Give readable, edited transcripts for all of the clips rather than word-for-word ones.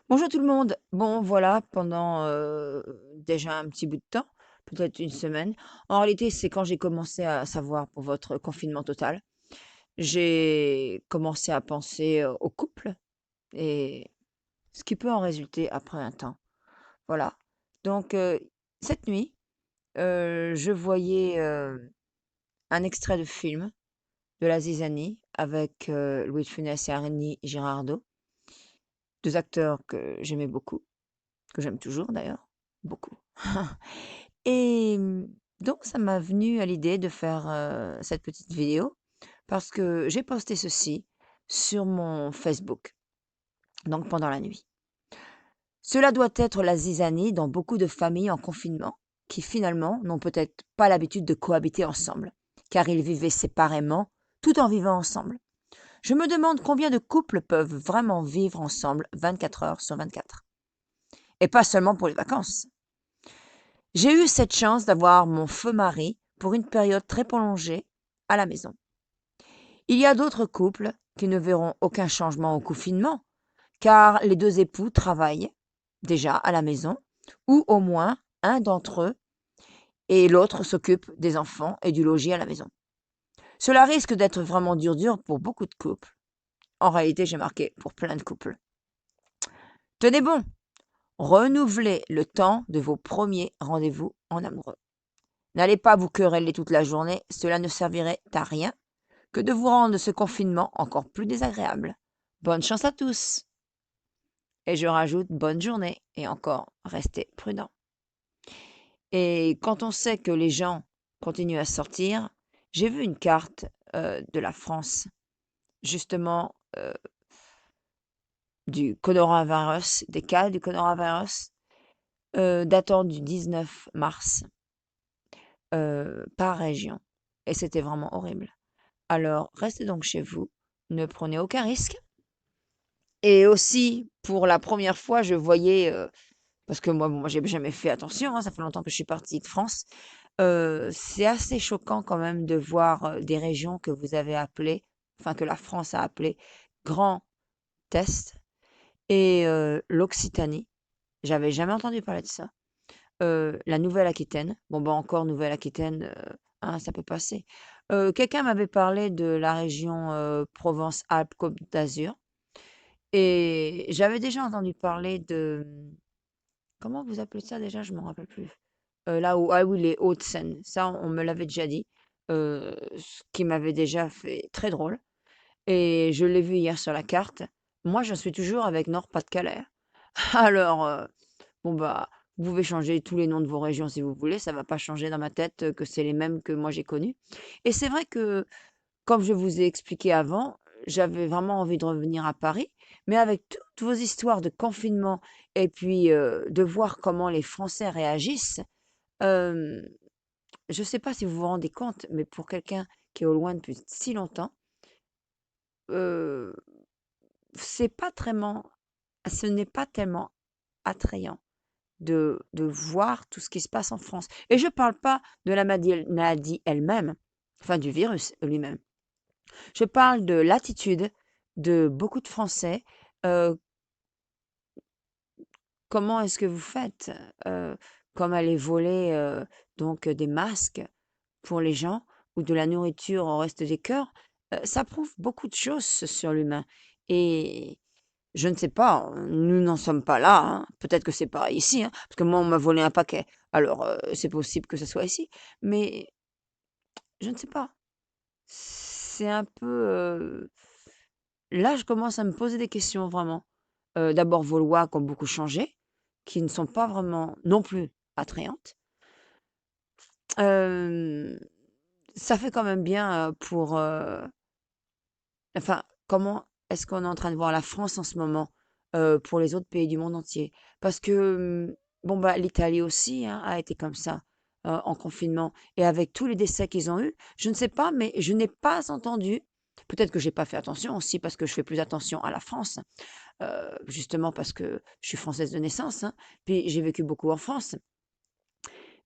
Bonjour tout le monde. Bon, voilà, pendant déjà un petit bout de temps, peut-être une semaine. En réalité, c'est quand j'ai commencé à savoir pour votre confinement total. J'ai commencé à penser au couple et ce qui peut en résulter après un temps. Voilà. Donc, cette nuit, je voyais un extrait de film de la Zizanie avec Louis de Funès et Annie Girardot, deux acteurs que j'aimais beaucoup, que j'aime toujours d'ailleurs, beaucoup. Et donc ça m'a venu à l'idée de faire, cette petite vidéo parce que j'ai posté ceci sur mon Facebook, donc pendant la nuit. Cela doit être la zizanie dans beaucoup de familles en confinement qui finalement n'ont peut-être pas l'habitude de cohabiter ensemble, car ils vivaient séparément tout en vivant ensemble. Je me demande combien de couples peuvent vraiment vivre ensemble 24 heures sur 24. Et pas seulement pour les vacances. J'ai eu cette chance d'avoir mon feu mari pour une période très prolongée à la maison. Il y a d'autres couples qui ne verront aucun changement au confinement, car les deux époux travaillent déjà à la maison, ou au moins un d'entre eux et l'autre s'occupe des enfants et du logis à la maison. Cela risque d'être vraiment dur pour beaucoup de couples. En réalité, j'ai marqué pour plein de couples. Tenez bon, renouvelez le temps de vos premiers rendez-vous en amoureux. N'allez pas vous quereller toute la journée, cela ne servirait à rien que de vous rendre ce confinement encore plus désagréable. Bonne chance à tous. Et je rajoute bonne journée et encore restez prudents. Et quand on sait que les gens continuent à sortir, j'ai vu une carte de la France, justement du coronavirus, des cas du coronavirus, datant du 19 mars par région. Et c'était vraiment horrible. Alors, restez donc chez vous, ne prenez aucun risque. Et aussi, pour la première fois, je voyais, parce que moi j'ai jamais fait attention, hein, ça fait longtemps que je suis partie de France. C'est assez choquant quand même de voir des régions que vous avez appelées, enfin que la France a appelées Grand Est et l'Occitanie. J'avais jamais entendu parler de ça. La Nouvelle-Aquitaine. Bon, bah encore Nouvelle-Aquitaine, hein, ça peut passer. Quelqu'un m'avait parlé de la région Provence-Alpes-Côte d'Azur. Et j'avais déjà entendu parler de, comment vous appelez ça déjà? Je ne me rappelle plus. Là où, ah oui, les Hauts-de-Seine. Ça, on me l'avait déjà dit, ce qui m'avait déjà fait très drôle. Et je l'ai vu hier sur la carte. Moi, je suis toujours avec Nord-Pas-de-Calais. Alors, bon, bah, vous pouvez changer tous les noms de vos régions si vous voulez. Ça va pas changer dans ma tête que c'est les mêmes que moi j'ai connus. Et c'est vrai que comme je vous ai expliqué avant, j'avais vraiment envie de revenir à Paris, mais avec toutes vos histoires de confinement et puis, de voir comment les Français réagissent, hem, je ne sais pas si vous vous rendez compte, mais pour quelqu'un qui est au loin depuis si longtemps, heu, c'est pas tellement ce n'est pas tellement attrayant de voir tout ce qui se passe en France et je parle pas de la maladie elle-même, enfin du virus lui-même. Je parle de l'attitude de beaucoup de Français. Heu, Comment est-ce que vous faites? Heu, Comme aller voler, donc des masques pour les gens ou de la nourriture au reste des cœurs, ça prouve beaucoup de choses sur l'humain et je ne sais pas, nous n'en sommes pas là, hein. Peut-être que c'est pareil ici, hein, parce que moi, on m'a volé un paquet. Alors, c'est possible que ce soit ici, mais je ne sais pas. C'est un peu, là, je commence à me poser des questions vraiment. D'abord vos lois qui ont beaucoup changé, qui ne sont pas vraiment non plus attrayantes. Hem, Ça fait quand même bien, pour, enfin, comment est-ce qu'on est en train de voir la France en ce moment, pour les autres pays du monde entier? Parce que, bon, bah, l'Italie aussi, hein, a été comme ça. en confinement et avec tous les décès qu'ils ont eus, je ne sais pas, mais je n'ai pas entendu, peut-être que j'ai pas fait attention aussi parce que je fais plus attention à la France, justement parce que je suis française de naissance, hein, puis j'ai vécu beaucoup en France.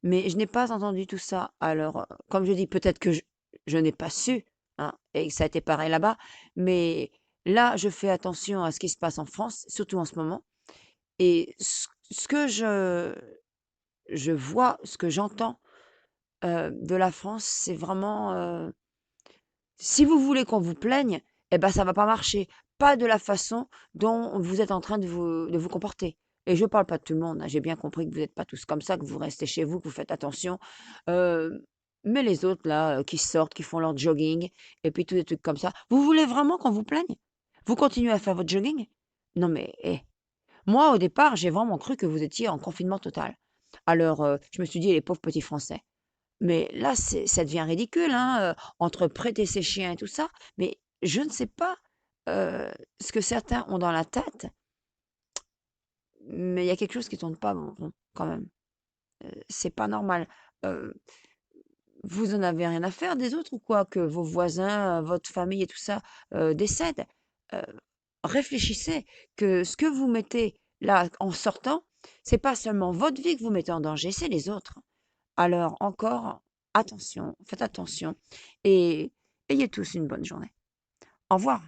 Mais je n'ai pas entendu tout ça. Alors, comme je dis, peut-être que je n'ai pas su, hein, et que ça a été pareil là-bas, mais là, je fais attention à ce qui se passe en France, surtout en ce moment. Et ce que je vois, ce que j'entends de la France, c'est vraiment, si vous voulez qu'on vous plaigne, eh ben, ça va pas marcher. Pas de la façon dont vous êtes en train de vous comporter. Et je parle pas de tout le monde, hein. J'ai bien compris que vous n'êtes pas tous comme ça, que vous restez chez vous, que vous faites attention. Euh, mais les autres, là, qui sortent, qui font leur jogging, et puis tous des trucs comme ça, vous voulez vraiment qu'on vous plaigne? Vous continuez à faire votre jogging? Non mais, moi, au départ, j'ai vraiment cru que vous étiez en confinement total. Alors, je me suis dit, les pauvres petits Français. Mais là, ça devient ridicule, hein, entre prêter ses chiens et tout ça. Mais je ne sais pas, ce que certains ont dans la tête, mais il y a quelque chose qui tourne pas rond quand même. C'est pas normal. Heu, vous en avez rien à faire des autres ou quoi? Que vos voisins, votre famille et tout ça, décèdent? Heu, réfléchissez que ce que vous mettez là en sortant, c'est pas seulement votre vie que vous mettez en danger, c'est les autres. Alors encore, attention, faites attention et ayez tous une bonne journée. Au revoir.